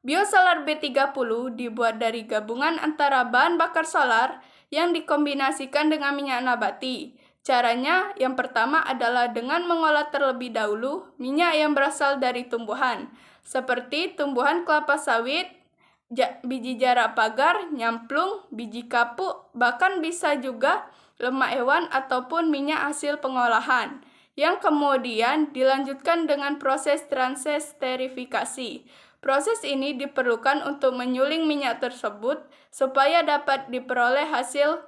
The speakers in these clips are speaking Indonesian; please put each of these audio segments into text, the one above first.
Biosolar B30 dibuat dari gabungan antara bahan bakar solar yang dikombinasikan dengan minyak nabati. Caranya yang pertama adalah dengan mengolah terlebih dahulu minyak yang berasal dari tumbuhan, seperti tumbuhan kelapa sawit, biji jarak pagar, nyamplung, biji kapuk, bahkan bisa juga lemak hewan ataupun minyak hasil pengolahan, yang kemudian dilanjutkan dengan proses transesterifikasi. Proses ini diperlukan untuk menyuling minyak tersebut supaya dapat diperoleh hasil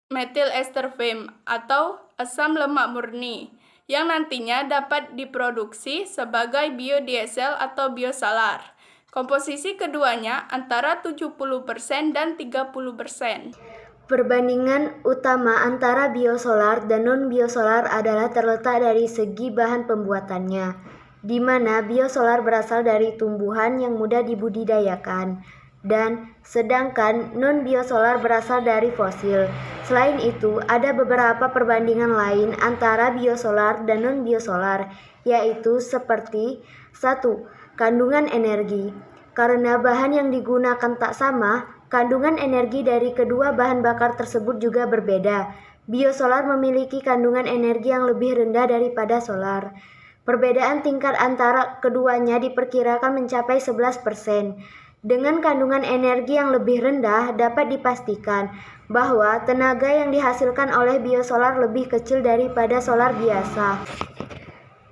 methyl ester fame atau asam lemak murni, yang nantinya dapat diproduksi sebagai biodiesel atau biosolar. Komposisi keduanya antara 70% dan 30%. Perbandingan utama antara biosolar dan non-biosolar adalah terletak dari segi bahan pembuatannya, di mana biosolar berasal dari tumbuhan yang mudah dibudidayakan, dan sedangkan non-biosolar berasal dari fosil. Selain itu, ada beberapa perbandingan lain antara biosolar dan non-biosolar, yaitu seperti 1. Kandungan energi. Karena bahan yang digunakan tak sama, kandungan energi dari kedua bahan bakar tersebut juga berbeda. Biosolar memiliki kandungan energi yang lebih rendah daripada solar. Perbedaan tingkat antara keduanya diperkirakan mencapai 11%. Dengan kandungan energi yang lebih rendah, dapat dipastikan bahwa tenaga yang dihasilkan oleh biosolar lebih kecil daripada solar biasa.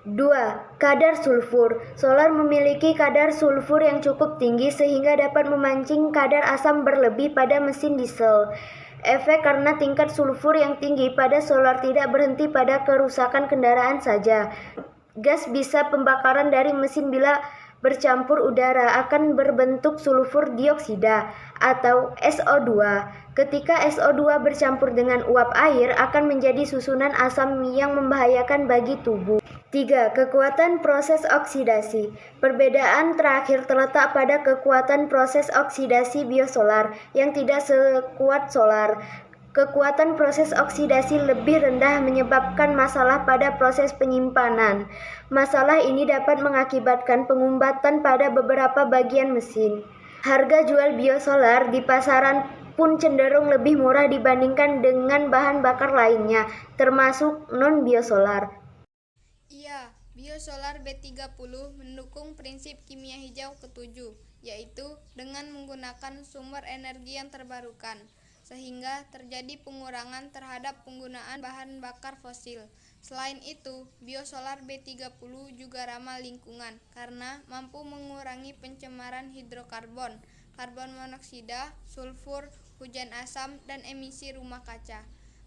2. Kadar sulfur. Solar memiliki kadar sulfur yang cukup tinggi sehingga dapat memancing kadar asam berlebih pada mesin diesel. Efek karena tingkat sulfur yang tinggi pada solar tidak berhenti pada kerusakan kendaraan saja. Gas bisa pembakaran dari mesin bila bercampur udara akan berbentuk sulfur dioksida atau SO2. Ketika SO2 bercampur dengan uap air akan menjadi susunan asam yang membahayakan bagi tubuh. 3. Kekuatan proses oksidasi. Perbedaan terakhir terletak pada kekuatan proses oksidasi biosolar yang tidak sekuat solar. Kekuatan proses oksidasi lebih rendah menyebabkan masalah pada proses penyimpanan. Masalah ini dapat mengakibatkan pengumbatan pada beberapa bagian mesin. Harga jual biosolar di pasaran pun cenderung lebih murah dibandingkan dengan bahan bakar lainnya, termasuk non-biosolar. Iya, biosolar B30 mendukung prinsip kimia hijau ketujuh, yaitu dengan menggunakan sumber energi yang terbarukan, sehingga terjadi pengurangan terhadap penggunaan bahan bakar fosil. Selain itu, biosolar B30 juga ramah lingkungan karena mampu mengurangi pencemaran hidrokarbon, karbon monoksida, sulfur, hujan asam, dan emisi rumah kaca.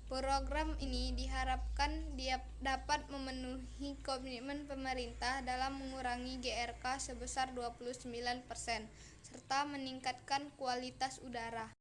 Program ini diharapkan dapat memenuhi komitmen pemerintah dalam mengurangi GRK sebesar 29%, serta meningkatkan kualitas udara.